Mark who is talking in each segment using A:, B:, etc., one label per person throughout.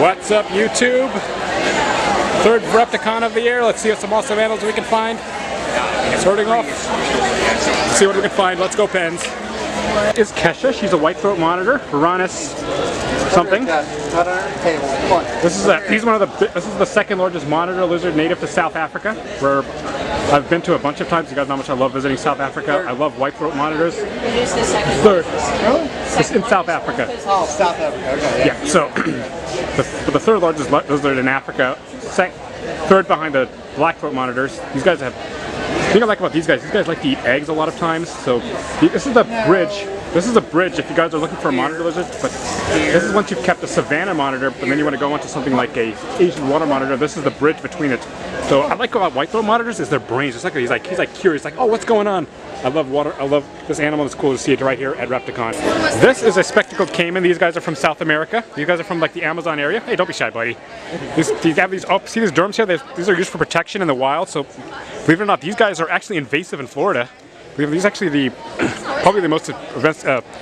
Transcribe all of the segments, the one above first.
A: What's up, YouTube? Third Repticon of the year. Let's see what some awesome animals we can find. Starting off, let's see what we can find. Let's go, pens. Is Kesha. She's a white throat monitor. Uranus something. This is the second largest monitor lizard native to South Africa, where I've been to a bunch of times. You guys know how much I love visiting South Africa. I love white throat monitors. Third. Really? It's in South Africa.
B: Oh, South Africa. Okay.
A: Yeah. So the third largest lizard in Africa. Third behind the black throat monitors. These guys have. The thing I like about these guys like to eat eggs a lot of times. So this is the bridge. This is a bridge if you guys are looking for a monitor lizard, but this is once you've kept a savanna monitor, but then you want to go into something like a Asian water monitor. This is the bridge between it. So I like about white throat monitors is their brains. It's like he's like curious, like, oh, what's going on? I love water. I love this animal. It's cool to see it right here at Repticon. This is a spectacled caiman. These guys are from South America. These guys are from like the Amazon area. Hey, don't be shy, buddy. These have these. Oh, see these derms here? These are used for protection in the wild. So believe it or not, these guys are actually invasive in Florida. These are actually probably the most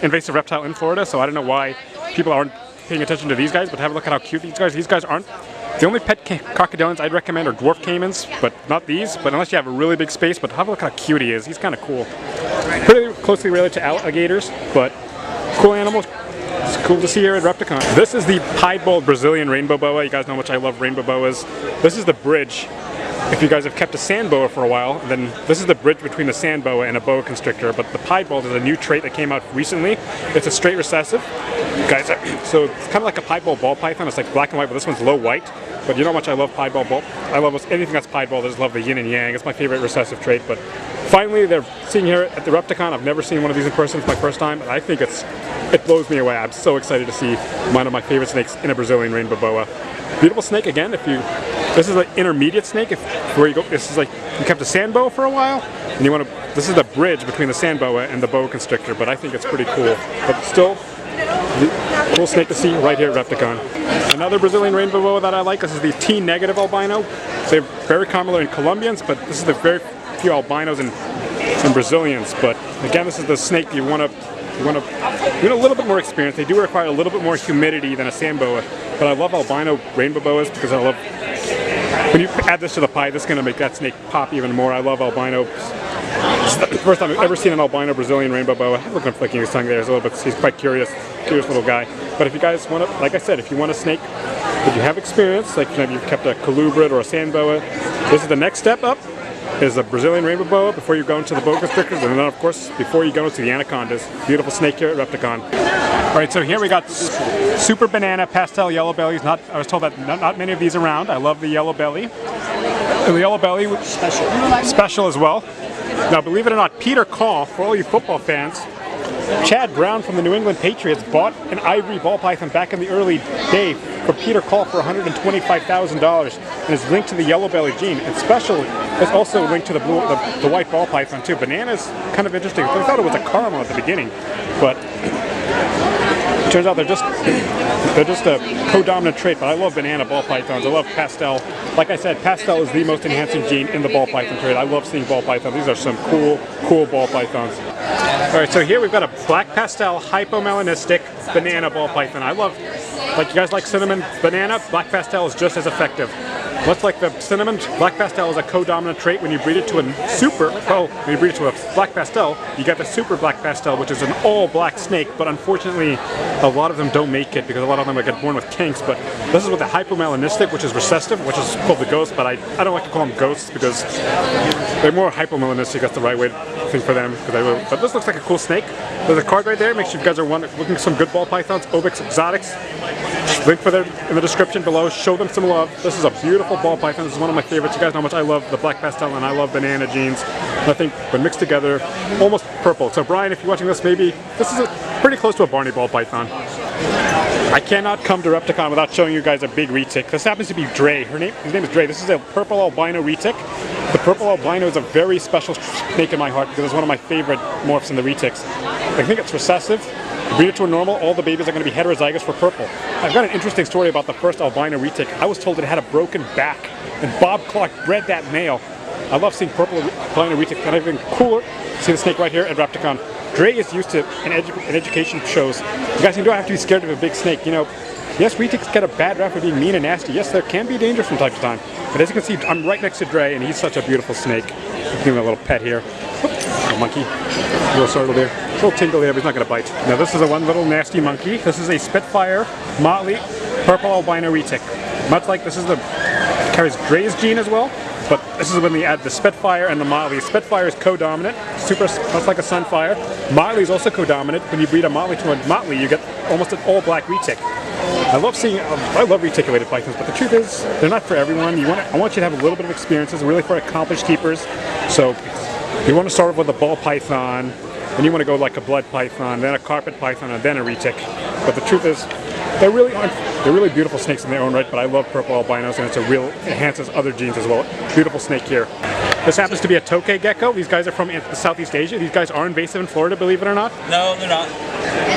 A: invasive reptile in Florida. So I don't know why people aren't paying attention to these guys. But have a look at how cute these guys. These guys aren't. The only pet crocodilians I'd recommend are dwarf caimans, but not these. But unless you have a really big space, but have a look how cute he is. He's kind of cool. Pretty closely related to alligators, but cool animal. It's cool to see here at Repticon. This is the piebald Brazilian rainbow boa. You guys know how much I love rainbow boas. This is the bridge. If you guys have kept a sand boa for a while, then this is the bridge between the sand boa and a boa constrictor. But the piebald is a new trait that came out recently. It's a straight recessive. Guys, so it's kind of like a piebald ball python. It's like black and white, but this one's low white. But you know how much I love piebald ball. I love anything that's piebald. I just love the yin and yang. It's my favorite recessive trait. But finally, they're seeing here at the Repticon. I've never seen one of these in person. It's my first time, and I think it blows me away. I'm so excited to see one of my favorite snakes in a Brazilian rainbow boa. Beautiful snake again. This is an intermediate snake. Where you go, this is like you kept a sand boa for a while, and you want to. This is the bridge between the sand boa and the boa constrictor. But I think it's pretty cool. But still, cool snake to see right here at Repticon. Another Brazilian rainbow boa that I like. This is the T-negative albino. They're very common in Colombians, but this is the very few albinos and Brazilians. But again, this is the snake you want a little bit more experience. They do require a little bit more humidity than a sand boa. But I love albino rainbow boas because I love. When you add this to the pie, this is going to make that snake pop even more. I love albino. This is the first time I've ever seen an albino Brazilian rainbow boa. Look at him flicking his tongue there. He's quite curious little guy. But if you guys want to, like I said, if you want a snake that you have experience, like you've kept a colubrid or a sand boa, this is the next step up. Is a Brazilian rainbow boa before you go into the boa constrictors, and then of course before you go into the anacondas. Beautiful snake here at Repticon. All right, so here we got super banana pastel yellow bellies. I was told that not many of these around. I love the yellow belly. And the yellow belly special as well. Now, believe it or not, Peter Call, for all you football fans, Chad Brown from the New England Patriots bought an ivory ball python back in the early day for Peter Call for $125,000, and is linked to the yellow belly gene. And special is also linked to the white ball python too. Banana's kind of interesting. I thought it was a caramel at the beginning, but it turns out they're just a co-dominant trait. But I love banana ball pythons. I love pastel. Like I said, pastel is the most enhancing gene in the ball python trait. I love seeing ball pythons. These are some cool ball pythons. All right, so here we've got a black pastel hypomelanistic banana ball python. I love, like you guys like cinnamon banana, black pastel is just as effective. Much like the cinnamon, black pastel is a co-dominant trait. When you breed it to when you breed it to a black pastel, you get the super black pastel, which is an all-black snake. But unfortunately, a lot of them don't make it because a lot of them get born with kinks. But this is with the hypomelanistic, which is recessive, which is called the ghost. But I don't like to call them ghosts because they're more hypomelanistic. That's the right way to think for them. But this looks like a cool snake. There's a card right there. Make sure you guys are looking for some good ball pythons, Obyx exotics. Link for them in the description below. Show them some love. This is a beautiful ball python. This is one of my favorites. You guys know how much I love the black pastel and I love banana genes. I think when mixed together, almost purple. So Brian, if you're watching this, maybe this is pretty close to a Barney ball python. I cannot come to Repticon without showing you guys a big retic. This happens to be Dre. His name is Dre. This is a purple albino retic. The purple albino is a very special snake in my heart because it's one of my favorite morphs in the retics. I think it's recessive. Breed it to a normal, all the babies are going to be heterozygous for purple. I've got an interesting story about the first albino retic. I was told it had a broken back, and Bob Clark bred that male. I love seeing purple albino retic, and even cooler, see the snake right here at Repticon. Dre is used to in education shows. You guys, you don't have to be scared of a big snake. You know, Yes, retics get a bad rap for being mean and nasty. Yes, there can be danger from time to time. But as you can see, I'm right next to Dre, and he's such a beautiful snake. Give him a little pet here. A monkey. A little startled here. A little tingle here, but he's not going to bite. Now this is a one little nasty monkey. This is a Spitfire Motley Purple Albino Retic. Much like this is the carries Dre's gene as well, but this is when we add the Spitfire and the Motley. Spitfire is co-dominant, much like a Sunfire. Motley is also co-dominant. When you breed a Motley to a Motley, you get almost an all-black retic. I love reticulated pythons, but the truth is, they're not for everyone. I want you to have a little bit of experience. It's really for accomplished keepers. So you want to start off with a ball python, then you want to go like a blood python, then a carpet python, and then a retic. But the truth is, they're really beautiful snakes in their own right, but I love purple albinos, and it enhances other genes as well. Beautiful snake here. This happens to be a tokay gecko. These guys are from Southeast Asia. These guys are invasive in Florida, believe it or not.
B: No, they're not.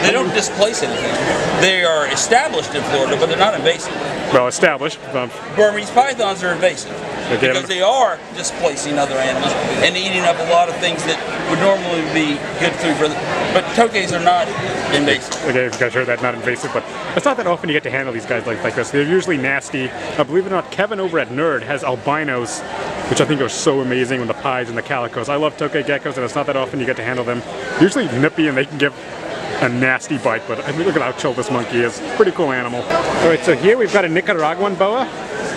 B: They don't displace anything. They are established in Florida, but they're not invasive.
A: Well, established.
B: Burmese pythons are invasive because they are displacing other animals and eating up a lot of things that would normally be good food for them. But tokays are not invasive.
A: Okay, you guys heard that, not invasive, but it's not that often you get to handle these guys like this. They're usually nasty. Believe it or not, Kevin over at Nerd has albinos, which I think are so amazing with the pies and the calicos. I love tokay geckos, and it's not that often you get to handle them. Usually nippy, and they can give a nasty bite, but I mean, look at how chill this monkey is. Pretty cool animal. All right, so here we've got a Nicaraguan boa.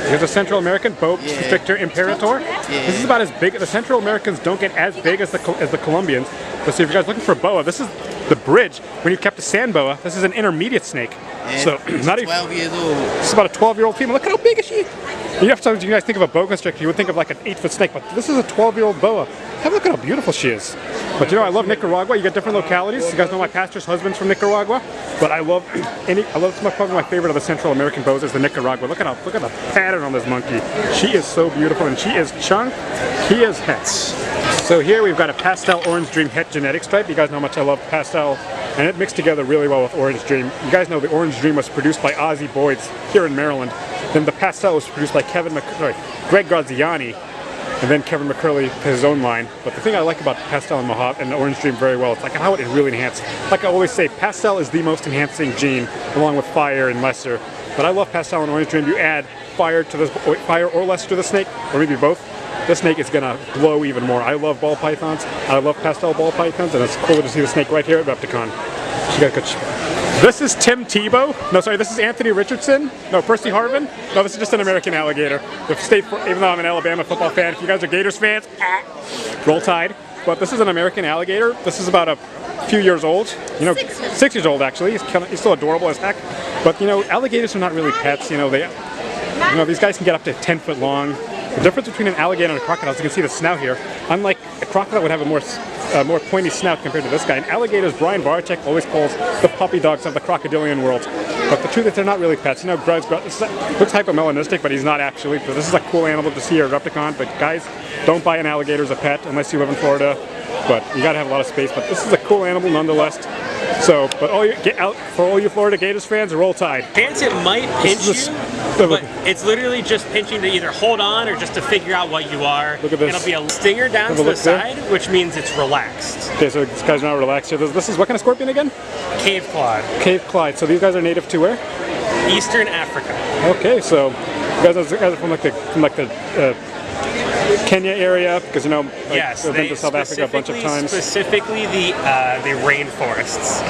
A: Here's a Central American boa constrictor imperator. This is about as big. The Central Americans don't get as big as the Colombians. But so if you guys are looking for a boa, this is the bridge. When you kept a sand boa, this is an intermediate snake. So not even
C: 12 years old.
A: This is about a 12-year-old female. Look at how big is she. Sometimes you guys think of a boa constrictor, you would think of like an 8-foot snake, but this is a 12-year-old boa. Have a look at how beautiful she is. But you know, I love Nicaragua. You get different localities. You guys know my pastor's husband's from Nicaragua, but I love probably my favorite of the Central American boas is the Nicaragua. Look at the pattern on this monkey. She is so beautiful, and she is chunk. He is het. So here we've got a pastel Orange Dream het genetic stripe. You guys know how much I love pastel, and it mixed together really well with Orange Dream. You guys know the Orange Dream was produced by Ozzie Boyds here in Maryland. Then the pastel was produced by Greg Graziani, and then Kevin McCurley has his own line. But the thing I like about pastel and Mojave and the Orange Dream very well, it's like how it really enhances. Like I always say, pastel is the most enhancing gene, along with fire and lesser. But I love pastel and Orange Dream. You add fire or lesser to the snake, or maybe both, this snake is gonna glow even more. I love ball pythons. I love pastel ball pythons, and it's cool to see the snake right here at Repticon. This is Tim Tebow. No, sorry, this is Anthony Richardson. No, Percy Harvin. No, this is just an American alligator. Even though I'm an Alabama football fan, if you guys are Gators fans, roll Tide. But this is an American alligator. This is about a few years old. You know, 6 years old actually. He's still adorable as heck. But you know, alligators are not really pets. You know, these guys can get up to 10 foot long. The difference between an alligator and a crocodile, as you can see the snout here, unlike a crocodile would have a more pointy snout compared to this guy. And alligators, Brian Barczyk always calls the puppy dogs of the crocodilian world. But the truth is they're not really pets. You know, Greg's looks hypomelanistic, but he's not actually. But this is a cool animal to see here at Repticon. But guys, don't buy an alligator as a pet unless you live in Florida. But you gotta have a lot of space. But this is a cool animal nonetheless. So, but for all you Florida Gators fans, roll Tide.
D: Chance it might pinch you, but it's literally just pinching to either hold on or just to figure out what you are.
A: Look at this.
D: It'll be a stinger down to the side, which means it's relaxed.
A: Okay, so this guy's not relaxed here. This is what kind of scorpion again?
D: Cave Clyde.
A: Cave Clyde. So these guys are native to where?
D: Eastern Africa.
A: Okay, so you guys are from the Kenya area, because you know,
D: yes,
A: I've been to South Africa a bunch of times.
D: Specifically the rainforests.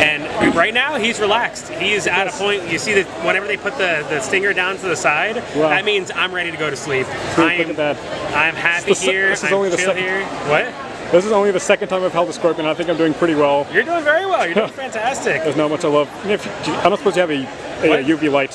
D: And right now he's relaxed. He's at a point. You see that whenever they put the stinger down to the side, that means I'm ready to go to sleep.
A: Look at that.
D: I'm happy here.
A: This is only the second
D: here. What?
A: This is only the second time I've held a scorpion. I think I'm doing pretty well.
D: You're doing very well. You're doing fantastic.
A: There's not much I love. I don't suppose you have a UV light.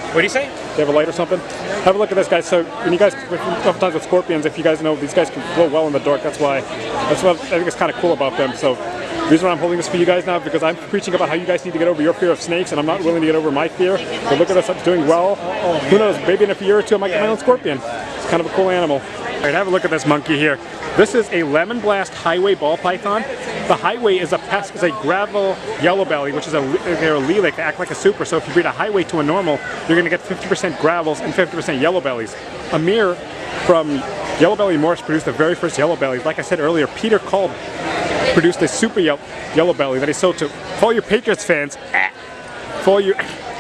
D: What do you say?
A: Do you have a light or something? Have a look at this, guys. So when you guys, oftentimes with scorpions, if you guys know, these guys can glow well in the dark. That's what I think is kind of cool about them. So the reason why I'm holding this for you guys now, because I'm preaching about how you guys need to get over your fear of snakes, and I'm not willing to get over my fear. But look at this, I'm doing well. Who knows, maybe in a year or two I might get my own scorpion. It's kind of a cool animal. All right, have a look at this monkey here. This is a lemon blast highway ball python. The highway is a gravel yellow belly, which is they're a lilac. They act like a super. So if you breed a highway to a normal, you're going to get 50% gravels and 50% yellow bellies. Amir from Yellow Belly Morse produced the very first yellow bellies. Like I said earlier, Peter Kolb produced a super yellow belly that he sold to. For all your Patriots fans, for all you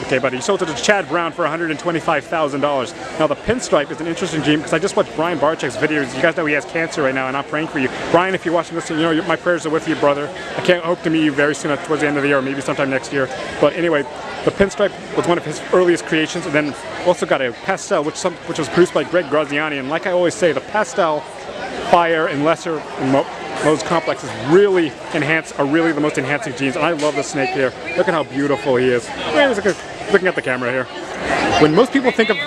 A: Okay, but he sold it to Chad Brown for $125,000. Now the pinstripe is an interesting gene because I just watched Brian Barczyk's videos. You guys know he has cancer right now, and I'm praying for you. Brian, if you're watching this, you know my prayers are with you, brother. I can't hope to meet you very soon towards the end of the year, or maybe sometime next year. But anyway, the pinstripe was one of his earliest creations, and then also got a pastel, which was produced by Greg Graziani. And like I always say, the pastel, fire, and lesser and those complexes really are really the most enhancing genes, and I love the snake here. Look at how beautiful he is. Looking at the camera here. When most people think of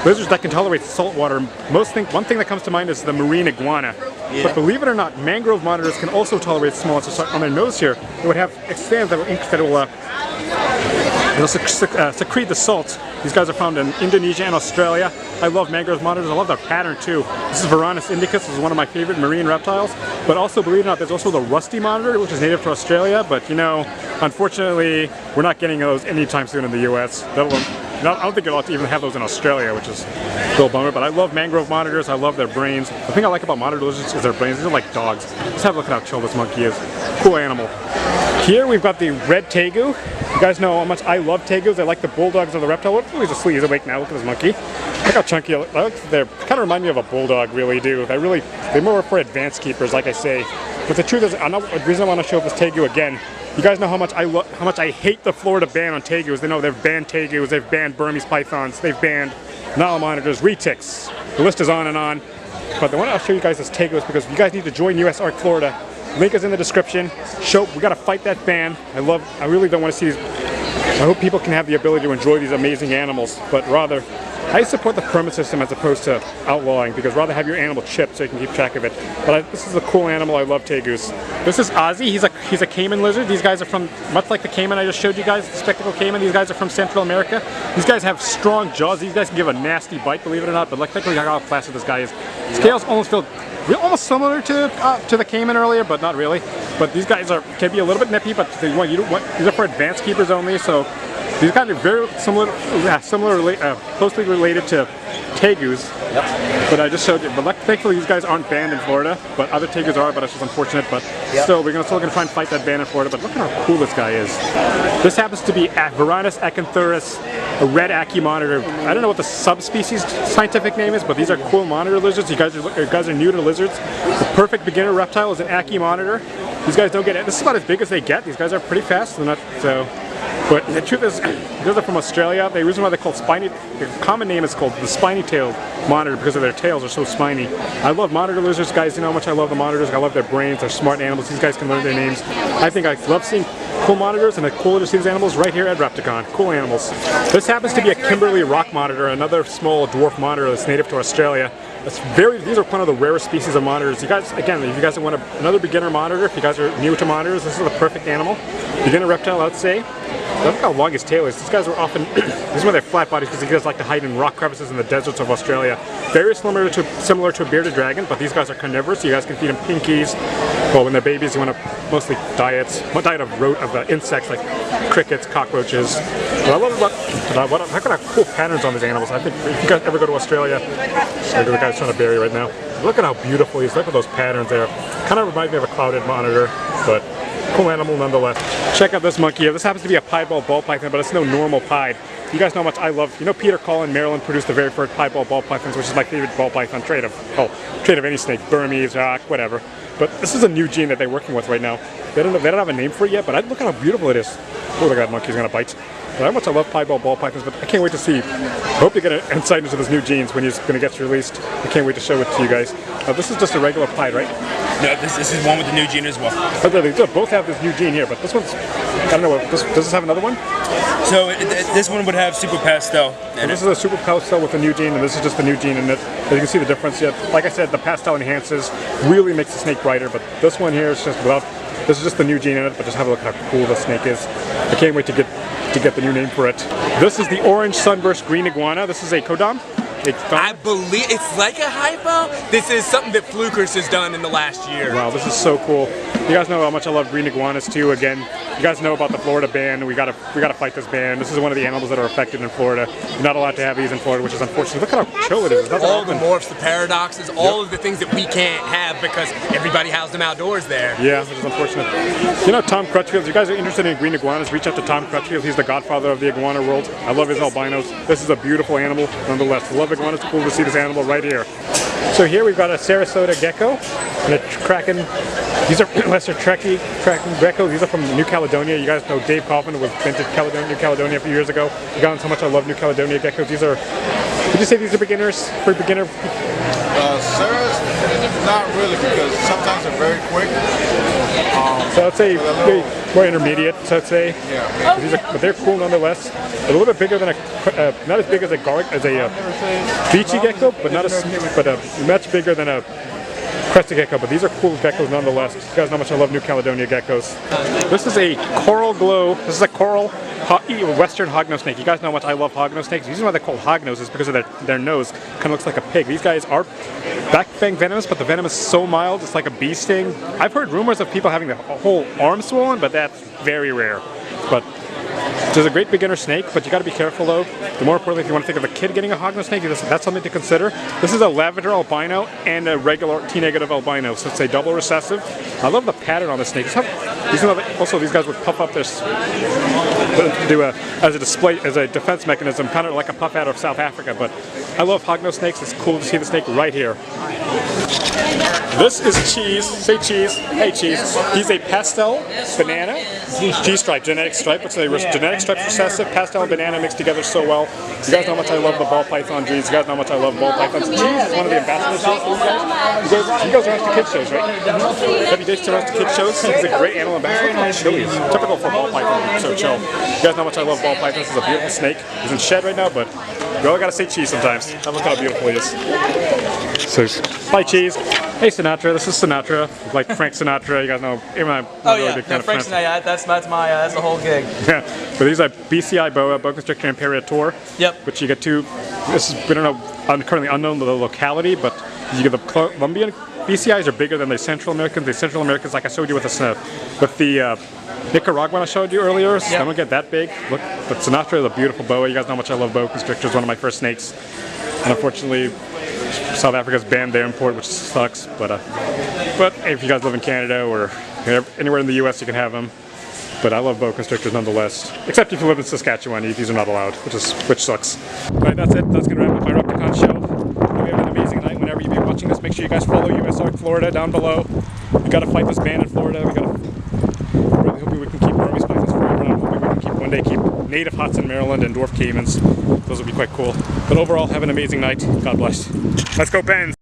A: lizards that can tolerate salt water, one thing that comes to mind is the marine iguana. Yeah. But believe it or not, mangrove monitors can also tolerate small. So on their nose here, they would have expands that will secrete the salts. These guys are found in Indonesia and Australia. I love mangrove monitors. I love their pattern too. This is Varanus indicus. This is one of my favorite marine reptiles. But also, believe it or not, there's also the rusty monitor, which is native to Australia. But you know, unfortunately, we're not getting those anytime soon in the U.S. I don't think you'll have to even have those in Australia, which is a little bummer. But I love mangrove monitors. I love their brains. The thing I like about monitor lizards is their brains. These are like dogs. Just have a look at how chill this monkey is. Cool animal. Here we've got the red tegu. You guys know how much I love tegus. They're like the bulldogs of the reptile world. Oh, he's asleep. He's awake now. Look at this monkey. Look how chunky. They kind of remind me of a bulldog, really do. They're more for advanced keepers, like I say. But the truth is, the reason I want to show this tegu again. You guys know how much I hate the Florida ban on tegus. They know they've banned tegus, they've banned Burmese pythons, they've banned Nile monitors, retics. The list is on and on. But the one I'll show you guys is tegus because you guys need to join US Arc Florida. Link is in the description. We gotta fight that ban. I really don't want to see these. I hope people can have the ability to enjoy these amazing animals, but rather, I support the permit system as opposed to outlawing, because rather have your animal chipped so you can keep track of it. But this is a cool animal. I love tegus. This is Ozzy. He's a caiman lizard. These guys are from, much like the caiman I just showed you guys, the spectacle caiman. These guys are from Central America. These guys have strong jaws. These guys can give a nasty bite, believe it or not. But like, technically, how plastic this guy is. Scales almost feel similar to the caiman earlier, but not really. But these guys can be a little bit nippy, but these are for advanced keepers only. So these guys are very closely related to tegus. Yep. But I just showed you. But thankfully, these guys aren't banned in Florida. But other tegus are. But it's just unfortunate. But still, we're still gonna try and fight that ban in Florida. But look at how cool this guy is. This happens to be Varanus acanthurus, a red Ackie monitor. I don't know what the subspecies scientific name is, but these are cool monitor lizards. You guys are new to lizards. The perfect beginner reptile is an Ackie monitor. These guys don't get it. This is about as big as they get. These guys are pretty fast. They're not so. But the truth is, because they're from Australia, the reason why they're called spiny, the common name is called the spiny-tailed monitor because of their tails are so spiny. I love monitor lizards, guys. You know how much I love the monitors. I love their brains. They're smart animals. These guys can learn their names. I think I love seeing cool monitors, and it's cooler to see these animals right here at Repticon. Cool animals. This happens to be a Kimberley rock monitor, another small dwarf monitor that's native to Australia. These are one of the rarest species of monitors. You guys, again, if you guys want another beginner monitor, if you guys are new to monitors, this is the perfect animal. Beginner reptile, I'd say. Look how long his tail is. These guys are often, this is why they're flat bodies, because these guys like to hide in rock crevices in the deserts of Australia. Very similar to a bearded dragon, but these guys are carnivorous, so you guys can feed them pinkies. Well, when they're babies, you want to mostly diet of insects like crickets, cockroaches. What I love about, look at how cool patterns on these animals. I think if you guys ever go to Australia, the guy's trying to bury right now. Look at how beautiful he is. Look at those patterns there. Kind of reminds me of a clouded monitor, but cool animal nonetheless. Check out this monkey here. This happens to be a piebald ball python, but it's no normal pied. You guys know how much I love. You know, Peter Call in Maryland produced the very first piebald ball pythons, which is my favorite ball python trait of any snake, Burmese, whatever. But this is a new gene that they're working with right now. They don't have a name for it yet, but look at how beautiful it is. Oh my God, monkey's gonna bite. But how much I love piebald ball pythons, but I can't wait to see. I hope to get an insight into this new genes when he's gonna get released. I can't wait to show it to you guys. This is just a regular pied, right?
B: No, this is one with the new gene as well.
A: They both have this new gene here, but this one's, I don't know, does this have another one?
B: So this one would have super pastel.
A: And this is a super pastel with a new gene, and this is just the new gene in it. As you can see the difference yet. Like I said, the pastel enhances, really makes the snake brighter, but this one here is just without, this is just the new gene in it, but just have a look at how cool the snake is. I can't wait to get the new name for it. This is the orange sunburst green iguana. This is a Kodam.
C: I believe it's like a hypo. This is something that Flukers has done in the last year.
A: Wow, this is so cool. You guys know how much I love green iguanas too. Again, you guys know about the Florida ban. We gotta fight this ban. This is one of the animals that are affected in Florida. You're not allowed to have these in Florida, which is unfortunate. Look at how chill it is.
C: All the morphs, the paradoxes, all of the things that we can't have because everybody housed them outdoors there.
A: Yeah, which is unfortunate. You know Tom Crutchfield, if you guys are interested in green iguanas, reach out to Tom Crutchfield. He's the godfather of the iguana world. I love his albinos. This is a beautiful animal nonetheless. I love iguanas. It's cool to see this animal right here. So here we've got a Sarasota gecko and a kraken. These are lesser kraken geckos. These are from New Caledonia. You guys know Dave Kaufman was vintage New Caledonia a few years ago. You got so much I love New Caledonia geckos. These are, would you say these are beginners for beginner?
E: Sarah's not really, because sometimes they're very quick.
A: So I'd say more intermediate, so I'd say.
E: Yeah.
A: But they're cool nonetheless. They're a little bit bigger than not as big as a beachy gecko, but much bigger than a crested gecko. But these are cool geckos nonetheless. You guys know how much I love New Caledonia geckos. This is a coral glow. This is a coral western hognose snake. You guys know how much I love hognose snakes. The reason why they're called hognose is because of their nose. Kind of looks like a pig. These guys are back fang venomous, but the venom is so mild, it's like a bee sting. I've heard rumors of people having the whole arm swollen, but that's very rare. But it's a great beginner snake, but you got to be careful though. The more importantly, if you want to think of a kid getting a hognose snake, that's something to consider. This is a lavender albino and a regular T-negative albino, so it's a double recessive. I love the pattern on the snake. Also, these guys would puff up as a display, as a defense mechanism, kind of like a puff out of South Africa. But I love hognose snakes. It's cool to see the snake right here. This is Cheese. Say Cheese. Hey Cheese. He's a pastel banana G-stripe, genetic stripe. It's a genetic stripe recessive, pastel and banana mixed together so well. You guys know how much I love the ball python G's. You guys know how much I love ball pythons. Cheese is one of the ambassadors for these guys. He goes around to kids shows, right? Every day he runs to kids shows. He's a great animal ambassador. Look how chill he is. Typical for ball python. So chill. You guys know how much I love ball pythons. This is a beautiful snake. He's in shed right now, but you all gotta say Cheese sometimes. Look how beautiful he is. So, hi Cheese. Hey Sinatra, this is Sinatra, like Frank Sinatra. You guys know, I'm really big fan of
F: Frank Sinatra. That's the whole gig.
A: Yeah, but these are BCI boa constrictor imperator.
F: Yep. Which
A: you get two. This is, we don't know, currently unknown the locality, but you get the Colombian BCIs are bigger than the Central Americans. The Central Americans, like I showed you with the Nicaraguan I showed you earlier, so they don't get that big. Look, but Sinatra is a beautiful boa. You guys know how much I love boa constrictors. One of my first snakes, and unfortunately, South Africa's banned their import, which sucks. But if you guys live in Canada or anywhere in the U.S., you can have them. But I love boa constrictors nonetheless. Except if you live in Saskatchewan, these are not allowed, which sucks. All right, that's it. That's gonna wrap up my Repticon show. We have an amazing night. Whenever you be watching this, make sure you guys follow USARK Florida down below. We gotta fight this ban in Florida. We gotta really hope we can keep Burmese pythons forever. I'm hoping we can one day keep native huts in Maryland and dwarf caimans. Those would be quite cool. But overall, have an amazing night. God bless. Let's go Pens!